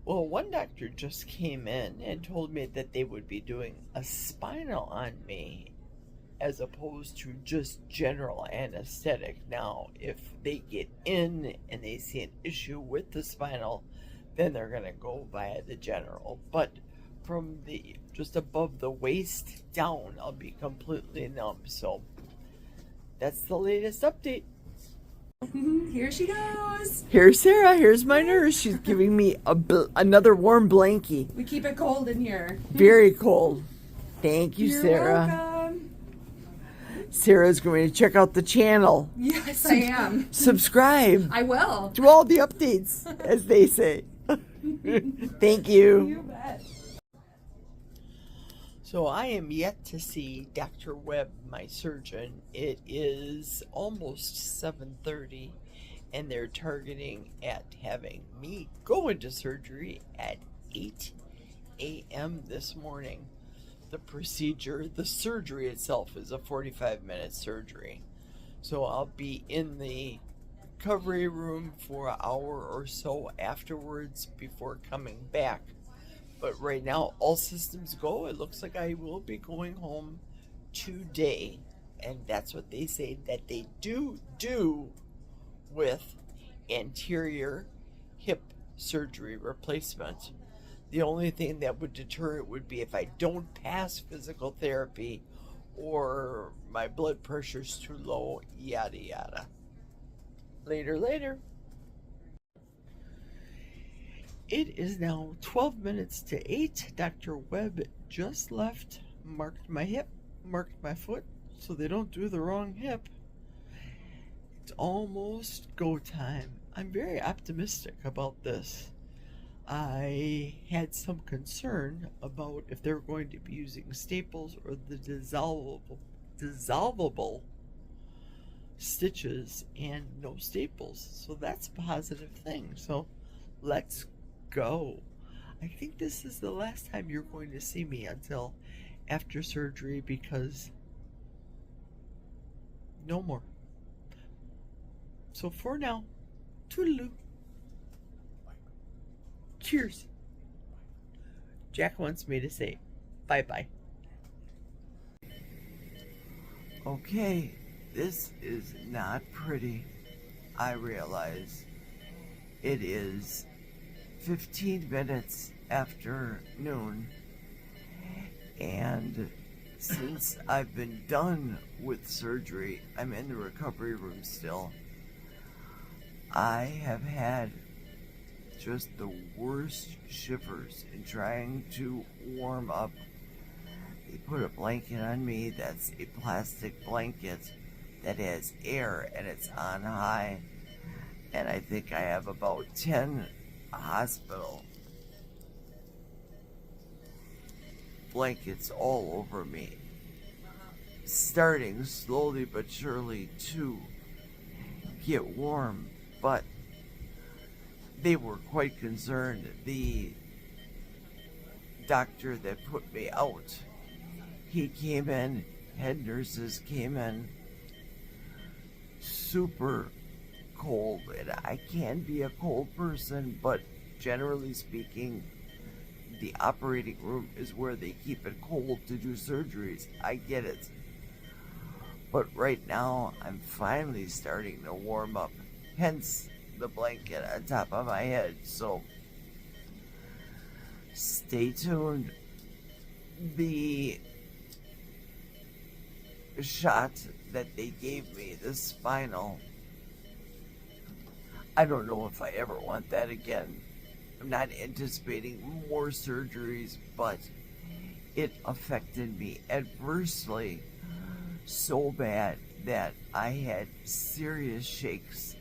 Well, one doctor just came in and told me that they would be doing a spinal on me as opposed to just general anesthetic. Now, if they get in and they see an issue with the spinal, then they're going to go via the general. But from the just above the waist down, I'll be completely numb. So that's the latest update. Here she goes. Here's Sarah. Here's my nurse. She's giving me another warm blankie. We keep it cold in here. Very cold. Thank you, You're Sarah. welcome. Sarah's going to check out the channel. Yes, I am. Subscribe I will. to all the updates, as they say. Thank you. You bet. So I am yet to see Dr. Webb, my surgeon. It is almost 7:30, and they're targeting at having me go into surgery at 8 a.m. this morning. The surgery itself is a 45-minute surgery. So I'll be in the recovery room for an hour or so afterwards before coming back. But right now, all systems go. It looks like I will be going home today. And that's what they say that they do with anterior hip surgery replacement. The only thing that would deter it would be if I don't pass physical therapy or my blood pressure's too low, yada yada. Later. It is now 12 minutes to 8. Dr. Webb just left, marked my hip, marked my foot, so they don't do the wrong hip. It's almost go time. I'm very optimistic about this. I had some concern about if they're going to be using staples or the dissolvable stitches, and no staples. So that's a positive thing. So let's go. I think this is the last time you're going to see me until after surgery, because no more. So for now, toodaloo. Cheers. Jack wants me to say bye-bye. Okay, this is not pretty. I realize it is 15 minutes after noon, and since I've been done with surgery, I'm in the recovery room still. I have had just the worst shivers in trying to warm up. They put a blanket on me that's a plastic blanket that has air and it's on high, and I think I have about 10 hospital blankets all over me, starting slowly but surely to get warm. But they were quite concerned. The doctor that put me out, he came in, head nurses came in, super cold, and I can be a cold person, but generally speaking, the operating room is where they keep it cold to do surgeries. I get it. But right now, I'm finally starting to warm up, hence the blanket on top of my head. So stay tuned. The shot that they gave me, the spinal, I don't know if I ever want that again. I'm not anticipating more surgeries, but it affected me adversely so bad that I had serious shakes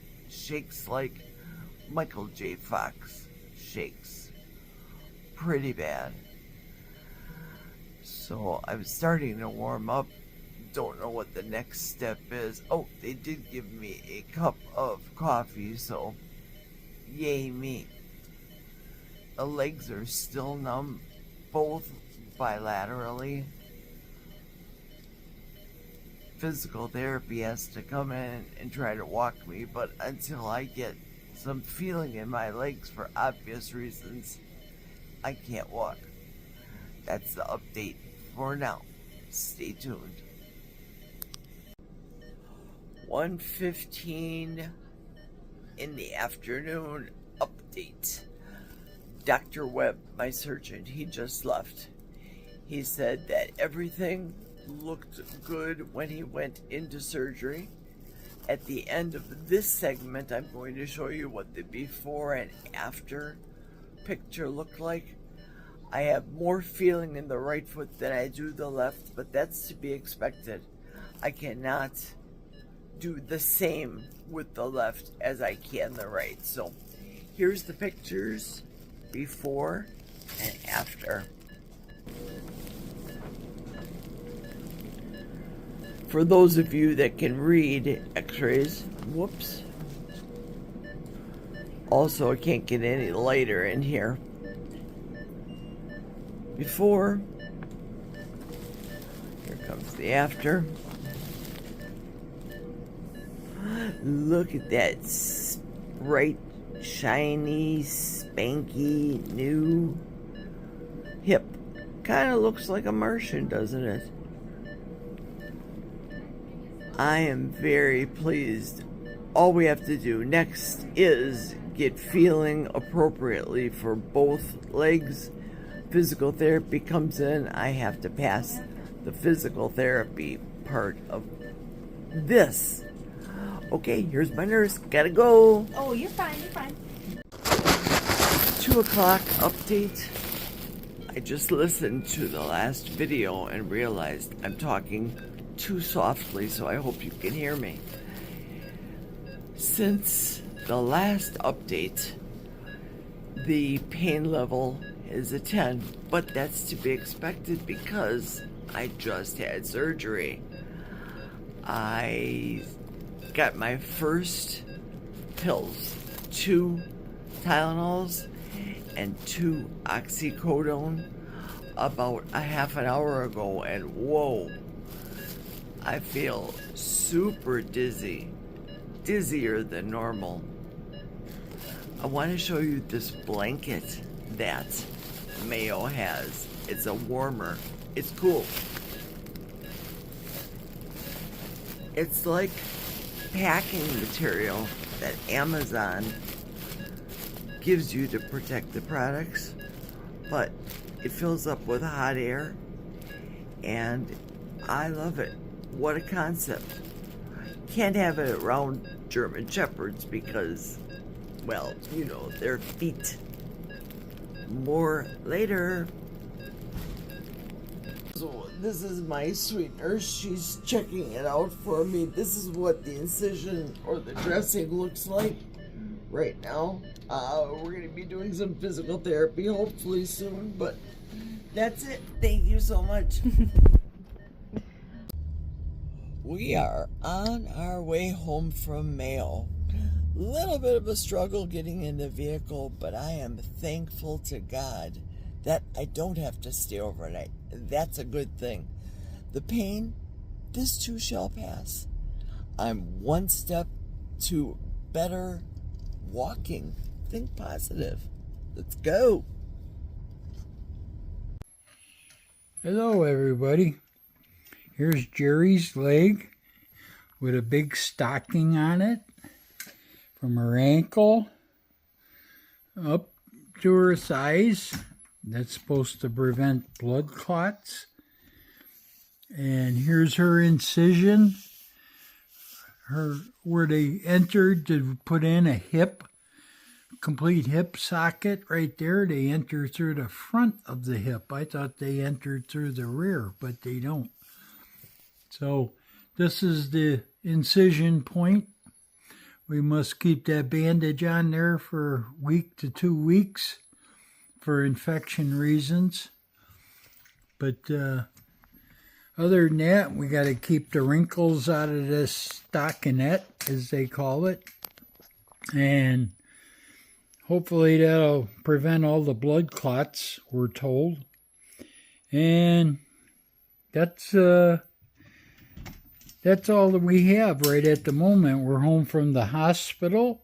like Michael J. Fox shakes, pretty bad. So I'm starting to warm up. Don't know what the next step is. Oh, they did give me a cup of coffee, so yay me. The legs are still numb, both bilaterally. Physical therapy has to come in and try to walk me, but until I get some feeling in my legs for obvious reasons, I can't walk. That's the update for now. Stay tuned. 1:15 in the afternoon update. Dr. Webb, my surgeon, he just left. He said that everything looked good when he went into surgery. At the end of this segment, I'm going to show you what the before and after picture looked like. I have more feeling in the right foot than I do the left, but that's to be expected. I cannot do the same with the left as I can the right. So here's the pictures before and after. For those of you that can read x-rays, whoops. Also, I can't get any lighter in here. Before, here comes the after. Look at that bright, shiny, spanky, new hip. Kind of looks like a Martian, doesn't it? I am very pleased. All we have to do next is get feeling appropriately for both legs. Physical therapy comes in. I have to pass the physical therapy part of this. Okay, here's my nurse. Gotta go. Oh, you're fine, you're fine. 2 o'clock update. I just listened to the last video and realized I'm talking too softly, so I hope you can hear me. Since the last update, the pain level is a 10, but that's to be expected because I just had surgery. I got my first pills, 2 Tylenols and 2 oxycodone about a half an hour ago, and whoa, I feel super dizzy, dizzier than normal. I want to show you this blanket that Mayo has. It's a warmer. It's cool. It's like packing material that Amazon gives you to protect the products, but it fills up with hot air, and I love it. What a concept. Can't have it around German Shepherds because, well, you know, their feet. More later. So this is my sweet nurse. She's checking it out for me. This is what the incision or the dressing looks like right now. We're going to be doing some physical therapy hopefully soon, but that's it. Thank you so much. We are on our way home from Mayo. Little bit of a struggle getting in the vehicle, but I am thankful to God that I don't have to stay overnight. That's a good thing. The pain, this too shall pass. I'm one step to better walking. Think positive. Let's go. Hello everybody. Here's Jerry's leg with a big stocking on it from her ankle up to her thighs. That's supposed to prevent blood clots. And here's her incision, where they entered to put in a hip, complete hip socket right there. They enter through the front of the hip. I thought they entered through the rear, but they don't. So this is the incision point. We must keep that bandage on there for a week to 2 weeks for infection reasons. But other than that, we got to keep the wrinkles out of this stockinette, as they call it. And hopefully that'll prevent all the blood clots, we're told. And that's all that we have right at the moment. We're home from the hospital.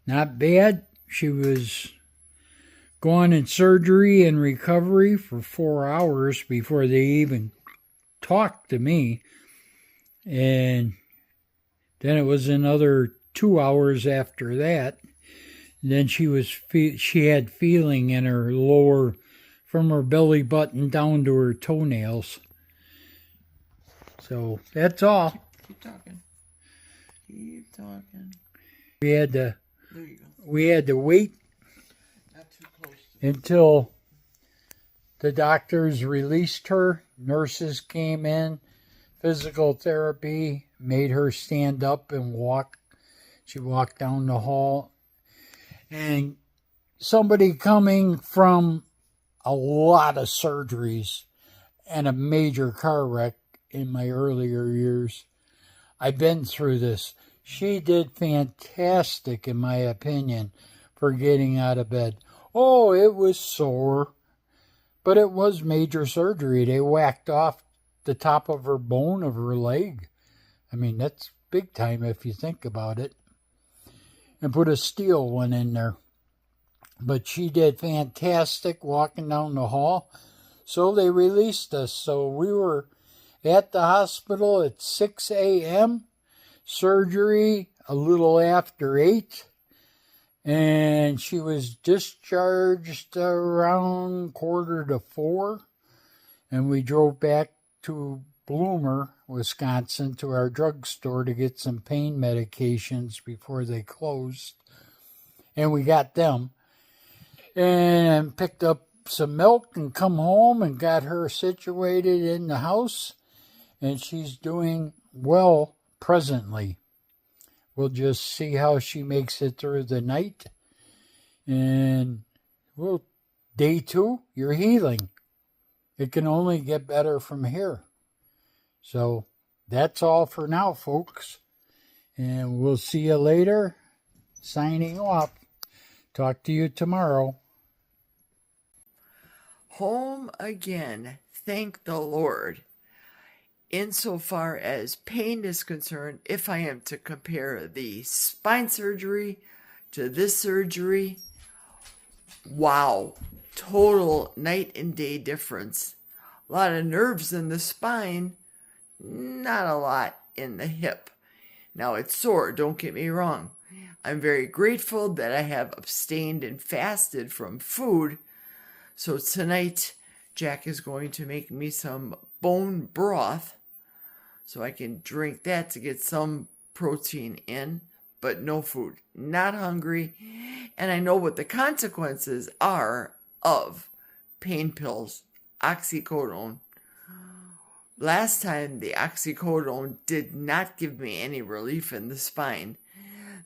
Not bad. She was gone in surgery and recovery for 4 hours before they even talked to me. And then it was another 2 hours after that. Then she had feeling in her lower, from her belly button down to her toenails. So that's all. Keep talking. Keep talking. We had There you go. wait Not too close to until the doctors released her. Nurses came in, physical therapy, made her stand up and walk. She walked down the hall. And somebody coming from a lot of surgeries and a major car wreck in my earlier years, I've been through this. She did fantastic, in my opinion, for getting out of bed. Oh, it was sore, but it was major surgery. They whacked off the top of her bone of her leg. I mean, that's big time if you think about it. And put a steel one in there. But she did fantastic walking down the hall. So they released us. So we were at the hospital at 6 a.m. Surgery a little after 8. And she was discharged around 3:45. And we drove back to Bloomer, Wisconsin, to our drugstore to get some pain medications before they closed. And we got them. And picked up some milk and come home and got her situated in the house. And she's doing well presently. We'll just see how she makes it through the night. And, well, day 2, you're healing. It can only get better from here. So that's all for now, folks. And we'll see you later. Signing off. Talk to you tomorrow. home again. Thank the Lord. Insofar as pain is concerned, if I am to compare the spine surgery to this surgery, wow, total night and day difference. A lot of nerves in the spine, not a lot in the hip. Now it's sore, don't get me wrong. I'm very grateful that I have abstained and fasted from food. So tonight, Jack is going to make me some bone broth so I can drink that to get some protein in, but no food. Not hungry. And I know what the consequences are of pain pills, oxycodone. Last time, the oxycodone did not give me any relief in the spine.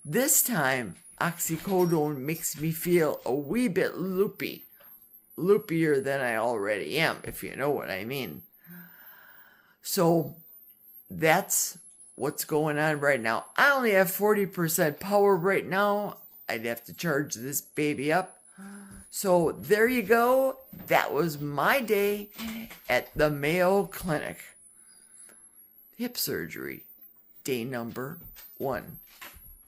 This time, oxycodone makes me feel a wee bit loopy. Loopier than I already am, if you know what I mean. So, that's what's going on right now. I only have 40% power right now. I'd have to charge this baby up. So there you go. That was my day at the Mayo Clinic. Hip surgery, day number 1.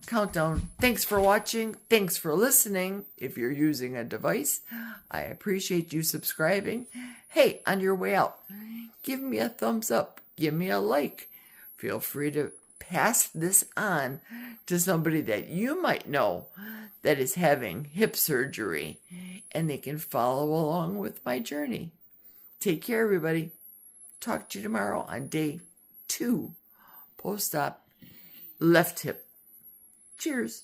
Countdown. Thanks for watching. Thanks for listening. If you're using a device, I appreciate you subscribing. Hey, on your way out, give me a thumbs up. Give me a like. Feel free to pass this on to somebody that you might know that is having hip surgery, and they can follow along with my journey. Take care, everybody. Talk to you tomorrow on day 2, post-op, left hip. Cheers.